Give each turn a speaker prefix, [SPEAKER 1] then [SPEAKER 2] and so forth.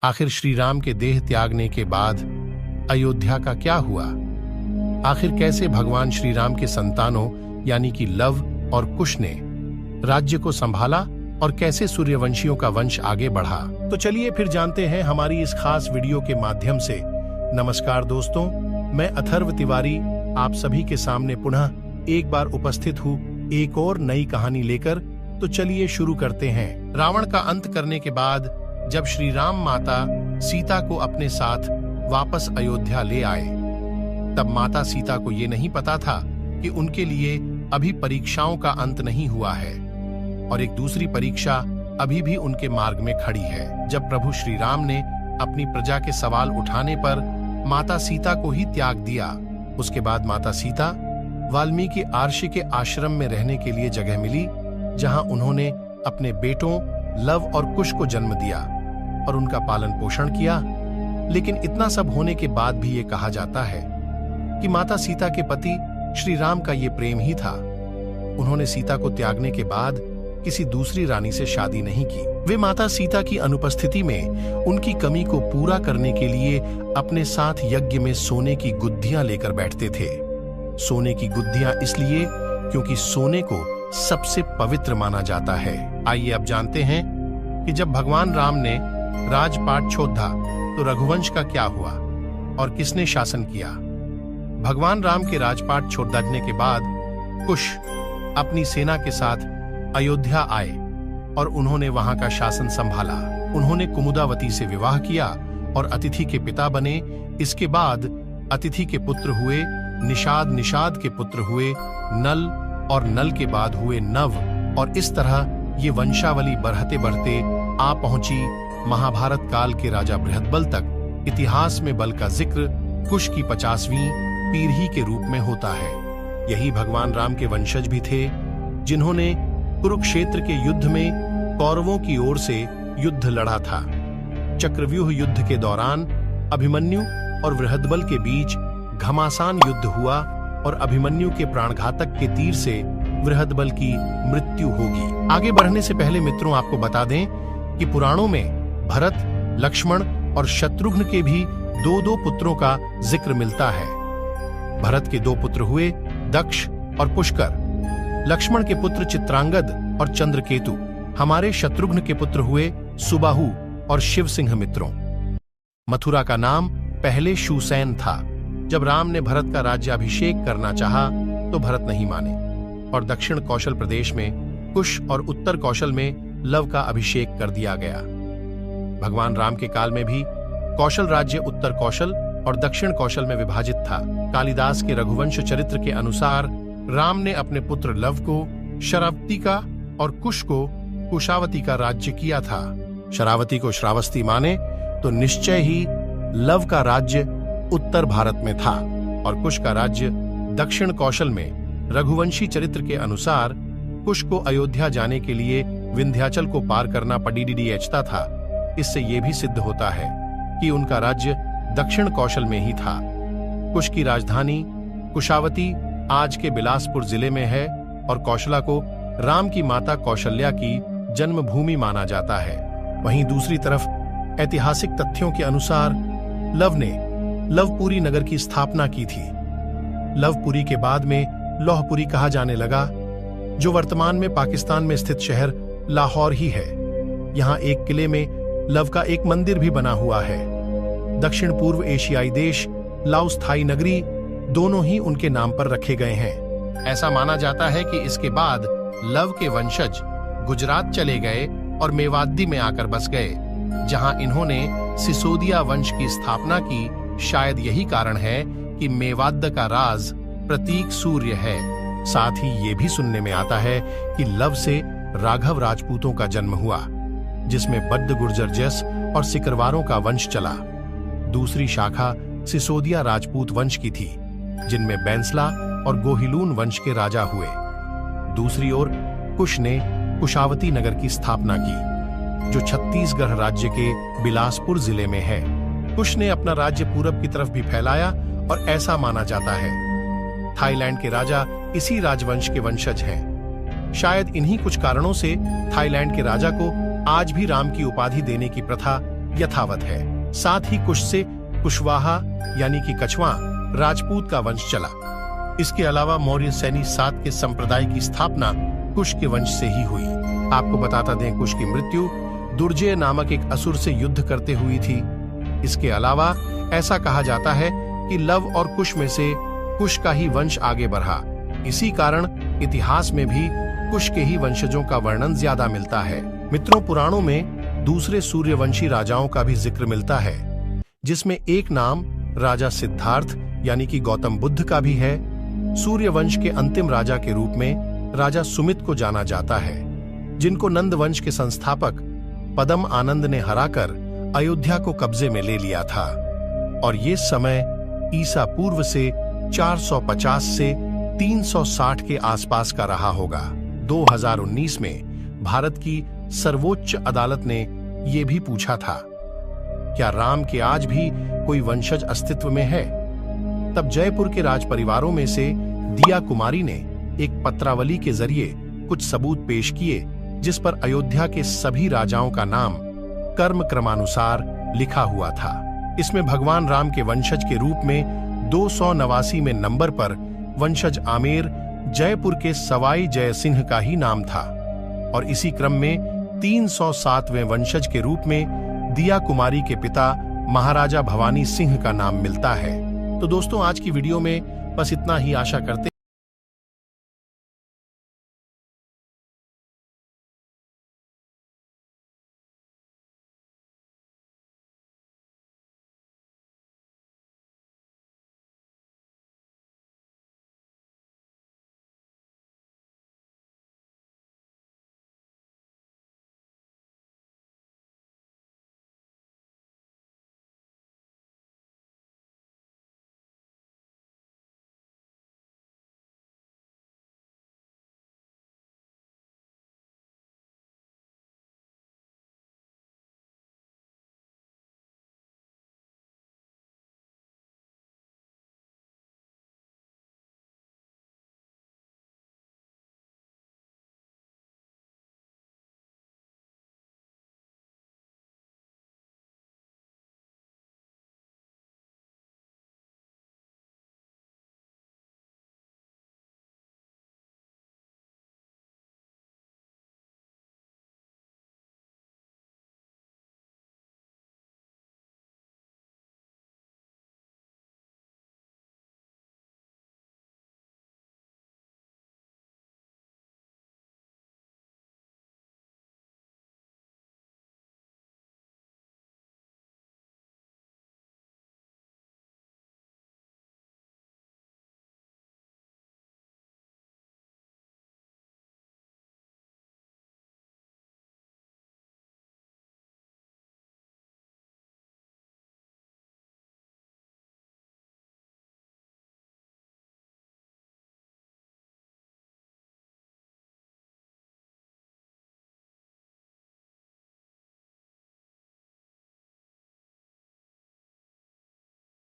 [SPEAKER 1] आखिर श्री राम के देह त्यागने के बाद अयोध्या का क्या हुआ? आखिर कैसे भगवान श्री राम के संतानों यानी कि लव और कुश ने राज्य को संभाला और कैसे सूर्यवंशियों का वंश आगे बढ़ा? तो चलिए फिर जानते हैं हमारी इस खास वीडियो के माध्यम से। नमस्कार दोस्तों, मैं अथर्व तिवारी आप सभी के सामने पुनः एक बार उपस्थित हूँ एक और नई कहानी लेकर। तो चलिए शुरू करते हैं। रावण का अंत करने के बाद जब श्री राम माता सीता को अपने साथ वापस अयोध्या ले आए, तब माता सीता को ये नहीं पता था कि उनके लिए अभी परीक्षाओं का अंत नहीं हुआ है और एक दूसरी परीक्षा अभी भी उनके मार्ग में खड़ी है। जब प्रभु श्री राम ने अपनी प्रजा के सवाल उठाने पर माता सीता को ही त्याग दिया, उसके बाद माता सीता वाल्मीकि आर्षि के आश्रम में रहने के लिए जगह मिली, जहां उन्होंने अपने बेटों लव और कुश को जन्म दिया और उनका पालन पोषण किया। लेकिन इतना सब होने के बाद भी ये कहा जाता है कि माता सीता के पति श्री राम का ये प्रेम ही था। उन्होंने सीता को त्यागने के बाद किसी दूसरी रानी से शादी नहीं की। वे माता सीता की अनुपस्थिति में उनकी कमी को पूरा करने के लिए अपने साथ यज्ञ में सोने की गुद्धियां लेकर बैठते थे। सोने की गुद्धियां इसलिए क्योंकि सोने को सबसे पवित्र माना जाता है। आइए अब जानते हैं कि जब भगवान राम ने राजपाट छोड़ा तो रघुवंश का क्या हुआ और किसने शासन किया। भगवान राम के राजपाट छोड़ने के बाद कुश अपनी सेना के साथ अयोध्या आए और उन्होंने वहां का शासन संभाला। उन्होंने कुमुदावती से विवाह किया और अतिथि के पिता बने। इसके बाद अतिथि के पुत्र हुए निषाद, निषाद के पुत्र हुए नल और नल के बाद हुए नव, और इस तरह ये वंशावली बढ़ते बढ़ते आ पहुंची महाभारत काल के राजा बृहदबल तक। इतिहास में बल का जिक्र कुश की 50वीं पीढ़ी के रूप में होता है। यही भगवान राम के वंशज भी थे जिन्होंने कुरुक्षेत्र के युद्ध में कौरवों की ओर से युद्ध लड़ा था। चक्रव्यूह युद्ध के दौरान अभिमन्यु और बृहदबल के बीच घमासान युद्ध हुआ और अभिमन्यु के प्राणघातक के तीर से बृहदबल की मृत्यु होगी। आगे बढ़ने से पहले मित्रों आपको बता दें कि पुराणों में भरत, लक्ष्मण और शत्रुघ्न के भी दो पुत्रों का जिक्र मिलता है। भरत के 2 पुत्र हुए दक्ष और पुष्कर। लक्ष्मण के पुत्र चित्रांगद और चंद्रकेतु। हमारे शत्रुघ्न के पुत्र हुए सुबाहु और शिवसिंह मित्रों। मथुरा का नाम पहले शूसैन था। जब राम ने भरत का राज्याभिषेक करना चाहा तो भरत नहीं माने और दक्षिण कौशल प्रदेश में कुश और उत्तर कौशल में लव का अभिषेक कर दिया गया। भगवान राम के काल में भी कौशल राज्य उत्तर कौशल और दक्षिण कौशल में विभाजित था। कालिदास के रघुवंश चरित्र के अनुसार राम ने अपने पुत्र लव को शरावती का और कुश को कुशावती का राज्य किया था। शरावती को श्रावस्ती माने तो निश्चय ही लव का राज्य उत्तर भारत में था और कुश का राज्य दक्षिण कौशल में। रघुवंशी चरित्र के अनुसार कुश को अयोध्या जाने के लिए विंध्याचल को पार करना पड़ीडीएचता था। इससे यह भी सिद्ध होता है कि उनका राज्य दक्षिण कौशल में ही था। कुश की राजधानी कुशावती आज के बिलासपुर जिले में है और कौशला को राम की माता कौशल्या की जन्मभूमि माना जाता है। वहीं दूसरी तरफ ऐतिहासिक तथ्यों के अनुसार लव ने लवपुरी नगर की स्थापना की थी। लवपुरी के बाद में लौहपुरी कहा जाने लगा, जो वर्तमान में पाकिस्तान में स्थित शहर लाहौर ही है। यहाँ एक किले में लव का एक मंदिर भी बना हुआ है। दक्षिण पूर्व एशियाई देश लाओस थाई नगरी दोनों ही उनके नाम पर रखे गए हैं। ऐसा माना जाता है कि इसके बाद लव के वंशज गुजरात चले गए और मेवाती में आकर बस गए, जहां इन्होंने सिसोदिया वंश की स्थापना की। शायद यही कारण है कि मेवात का राज प्रतीक सूर्य है। साथ ही ये भी सुनने में आता है कि लव से राघव राजपूतों का जन्म हुआ, जिसमें बद्द गुर्जर जस और सिकरवारों का वंश चला। दूसरी शाखा सिसोदिया राजपूत वंश की थी, जिनमें बैंसला और गोहिलून वंश के राजा हुए। दूसरी ओर कुश ने कुशावती नगर की स्थापना की, जो छत्तीसगढ़ राज्य के बिलासपुर जिले में है। कुश ने अपना राज्य पूरब की तरफ भी फैलाया और ऐसा माना जाता है थाईलैंड के राजा इसी राजवंश के वंशज हैं। शायद इन्हीं कुछ कारणों से थाईलैंड के राजा को आज भी राम की उपाधि देने की प्रथा यथावत है। साथ ही कुश से कुशवाहा यानी कि कछवाहा राजपूत का वंश चला। इसके अलावा मौर्य सैनी सात के संप्रदाय की स्थापना कुश के वंश से ही हुई। आपको बताता दें, कुश की मृत्यु दुर्जय नामक एक असुर से युद्ध करते हुई थी। इसके अलावा ऐसा कहा जाता है कि लव और कुश में से कुश का ही वंश आगे बढ़ा। इसी कारण इतिहास में भी कुश के ही वंशजों का वर्णन ज्यादा मिलता है। मित्रों, पुराणों में दूसरे सूर्यवंशी राजाओं का भी जिक्र मिलता है, जिसमें एक नाम राजा सिद्धार्थ यानी कि गौतम बुद्ध का भी है। सूर्यवंश के अंतिम राजा के रूप में राजा सुमित को जाना जाता है, जिनको नंद वंश के संस्थापक पद्म आनंद ने हराकर अयोध्या को कब्जे में ले लिया था। और ये समय ईसा पूर्व से 450 से 360 के आसपास का रहा होगा। 2019 में भारत की सर्वोच्च अदालत ने यह भी पूछा था, क्या राम के आज भी कोई वंशज अस्तित्व में है? तब जयपुर के राज परिवारों में से दिया कुमारी ने एक पत्रावली के जरिए कुछ सबूत पेश किए, जिस पर अयोध्या के सभी राजाओं का नाम कर्म क्रमानुसार लिखा हुआ था। इसमें भगवान राम के वंशज के रूप में 289 में नंबर पर वंशज आमेर जयपुर के सवाई जय सिंह का ही नाम था, और इसी क्रम में 307वें वंशज के रूप में दिया कुमारी के पिता महाराजा भवानी सिंह का नाम मिलता है। तो दोस्तों, आज की वीडियो में बस इतना ही। आशा करते